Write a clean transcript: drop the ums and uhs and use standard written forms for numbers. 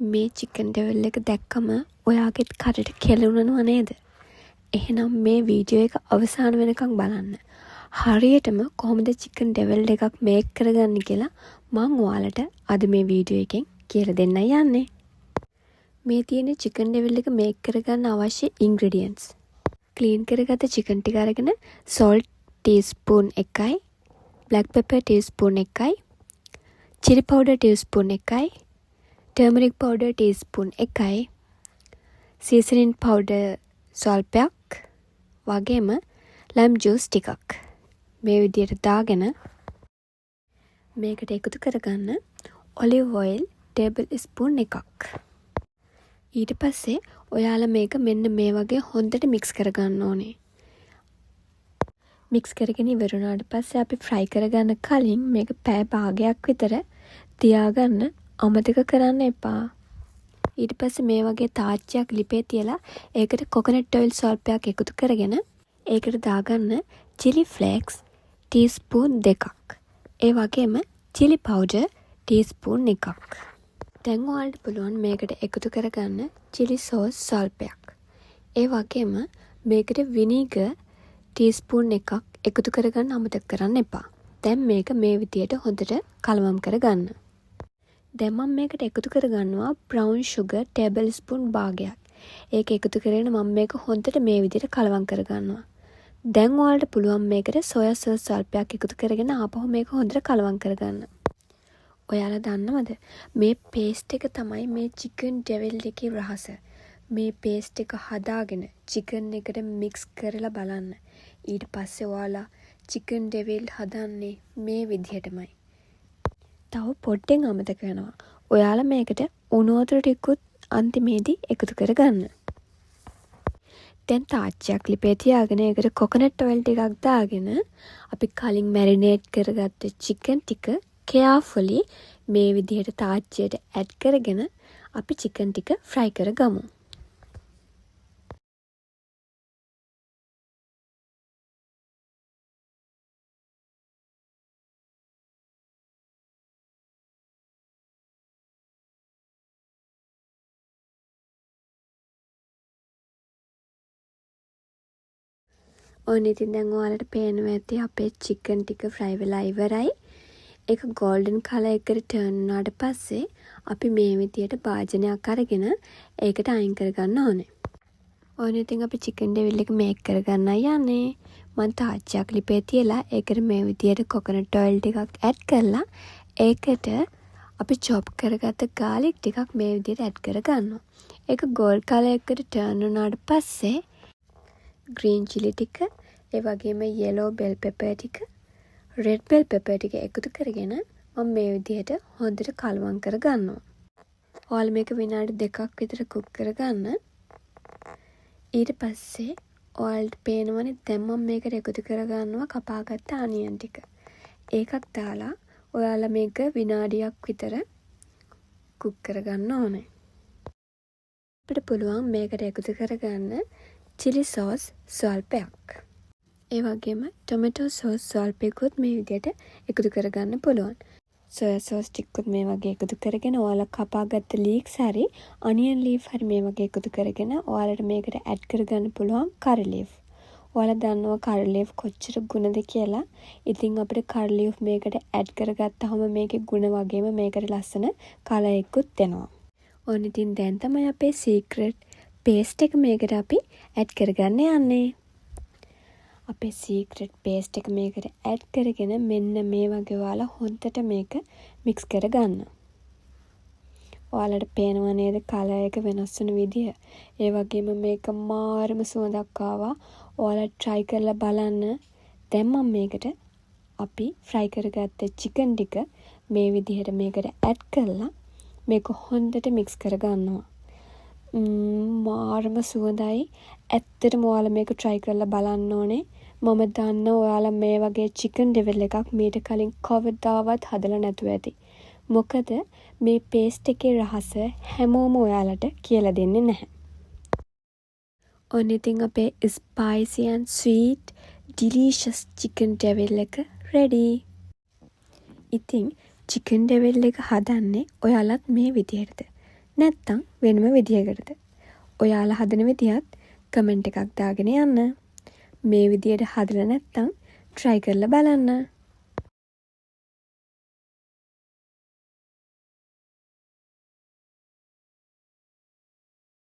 මේ chicken devil එක දැක්කම ඔයාගෙත් කටට කෙලුණනවා නේද? එහෙනම් මේ වීඩියෝ එක අවසාන වෙනකන් බලන්න. හරියටම කොහොමද චිකන් ඩෙවිල් එකක් මේක් කරගන්නේ කියලා මම ඔයාලට අද මේ වීඩියෝ එකෙන් කියලා දෙන්නයි යන්නේ. මේ තියෙන චිකන් ඩෙවිල් එක මේක් කරගන්න අවශ්‍ය ඉන්ග්‍රීඩියන්ට්ස්. ක්ලීන් කරගත්ත චිකන් ටික අරගෙන salt ටීස්පූන් 1යි, black pepper ටීස්පූන් 1යි, chili powder ටීස්පූන් 1යි, turmeric powder ටීස්පූන් 1යි, seasoning powder ස්වල්පයක් වගේම lime juice ටිකක් මේ විදිහට දාගෙන මේකට එකතු කරගන්න olive oil tablespoon එකක්. ඊට පස්සේ ඔයාලා මේක මෙන්න මේ වගේ හොඳට mix කරගන්න ඕනේ. mix කරගෙන ඉවර වුණාට පස්සේ අපි fry කරගන්න කලින් මේක පැය භාගයක් විතර තියාගන්න අමතක කරන්න එපා. ඊට පස්සේ මේ වගේ තාච්චියක් ලිපේ තියලා ඒකට coconut oil ස්වල්පයක් එකතු කරගෙන ඒකට දාගන්න chili flakes ටීස්පූන් 2ක්. ඒ වගේම chili powder ටීස්පූන් 1ක්. දැන් ඔයාලට පුළුවන් මේකට එකතු කරගන්න chili sauce ස්වල්පයක්. ඒ වගේම මේකට vinegar ටීස්පූන් 1ක් එකතු කරගන්න අමතක කරන්න එපා. දැන් මේක මේ විදියට හොඳට කලවම් කරගන්න. දැන් මම මේකට එකතු කරගන්නවා brown sugar tablespoon භාගයක්. ඒක එකතු කරගෙන මම මේක හොඳට මේ විදියට කලවම් කරගන්නවා. දැන් ඔයාලට පුළුවන් මේකට soya sauce ස්වල්පයක් එකතු කරගෙන ආපහු මේක හොඳට කලවම් කරගන්න. ඔයාලා දන්නවද මේ paste එක තමයි මේ chicken devil එකේ රහස. මේ paste එක හදාගෙන chicken එකට mix කරලා බලන්න. ඊට පස්සේ ඔයාලා chicken devil හදන්නේ මේ විදිහටමයි. තව පොඩ්ඩෙන් අමතක වෙනවා. ඔයාලා මේකට උණු වතුර ටිකකුත් අන්තිමේදී එකතු කරගන්න. දැන් තාච්චියක් ලිපේ තියාගෙන ඒකට coconut oil ටිකක් දාගෙන අපි කලින් marinate කරගත්ත chicken ටික carefully මේ විදිහට තාච්චියට add කරගෙන අපි chicken ටික fry කරගමු. ඔන්න ඉතින් දැන් ඔයාලට පේනවා ඇති අපේ chicken ටික fry වෙලා ඉවරයි. ඒක golden color එකට turn වුණාට පස්සේ අපි මේ විදියට භාජනයක් අරගෙන ඒකට අයින් කරගන්න ඕනේ. ඔන්න ඉතින් අපි chicken devil එක මේක් කරගන්නයි යන්නේ. මම තාච්චියක් ලිපේ තියලා ඒකට මේ විදියට coconut oil ටිකක් add කරලා ඒකට අපි chop කරගත්ත garlic ටිකක් මේ විදියට add කරගන්නවා. ඒක gold color එකට turn වුණාට පස්සේ green chili ටික, ඒ වගේම yellow bell pepper ටික, red bell pepper ටික එකතු කරගෙන මම මේ විදිහට හොඳට කලවම් කරගන්නවා. ඔයාලා මේක විනාඩි 2ක් විතර cook කරගන්න. ඊට පස්සේ ඔයාලට පේනවනේ දැන් මම මේකට එකතු කරගන්නවා කපාගත්ත onion ටික. ඒකක් දාලා ඔයාලා මේක විනාඩියක් විතර cook කරගන්න ඕනේ. අපිට පුළුවන් මේකට එකතු කරගන්න chili sauce ස්වල්පයක්. ඒ වගේම tomato sauce ස්වල්පයකුත් මේ විදිහට එකතු කරගන්න පුළුවන්. soya sauce ටිකකුත් මේ වගේ එකතු කරගෙන ඔයාලා කපාගත්ත leeks හරි onion leaf හරි මේ වගේ එකතු කරගෙන ඔයාලට මේකට add කරගන්න පුළුවන් curry leaf. ඔයාලා දන්නවා curry leaf කොච්චර ගුණද කියලා. ඉතින් අපිට curry leaf මේකට add කරගත්තාම මේකේ ගුණ වගේම මේකට ලස්සන color එකකුත් එනවා. ඔන්න ඉතින් දැන් තමයි අපේ secret paste එක මේකට අපි add කරගන්න යන්නේ. අපේ secret paste එක මේකට add කරගෙන මෙන්න මේ වගේ ඔයාලා හොඳට මේක mix කරගන්න. ඔයාලට පේනවා නේද color එක වෙනස් වෙන විදිය. ඒ වගේම මේක මාරම සුවඳක් ආවා. ඔයාලා try කරලා බලන්න. දැන් මම මේකට අපි fry කරගත්ත chicken ටික මේ විදිහට මේකට add කරලා මේක හොඳට mix කරගන්නවා. මාරම සුවඳයි. ඇත්තටම ඔයාලා මේක try කරලා බලන්න ඕනේ. මම දන්නවා ඔයාලා මේ වගේ chicken devil එකක් මීට කලින් කවදාවත් හදලා නැතුව ඇති. මොකද මේ paste එකේ රහස හැමෝම ඔයාලට කියලා දෙන්නේ නැහැ. ඔන්න ඉතින් අපේ spicy and sweet delicious chicken devil එක ready. ඉතින් chicken devil එක හදන්නේ ඔයාලත් මේ විදිහටද? නැත්තම් වෙනම විදියකටද? ඔයාලා හදන විදිහත් කමෙන්ට් එකක් දාගෙන යන්න. මේ විදියට හදලා නැත්තම් try කරලා බලන්න.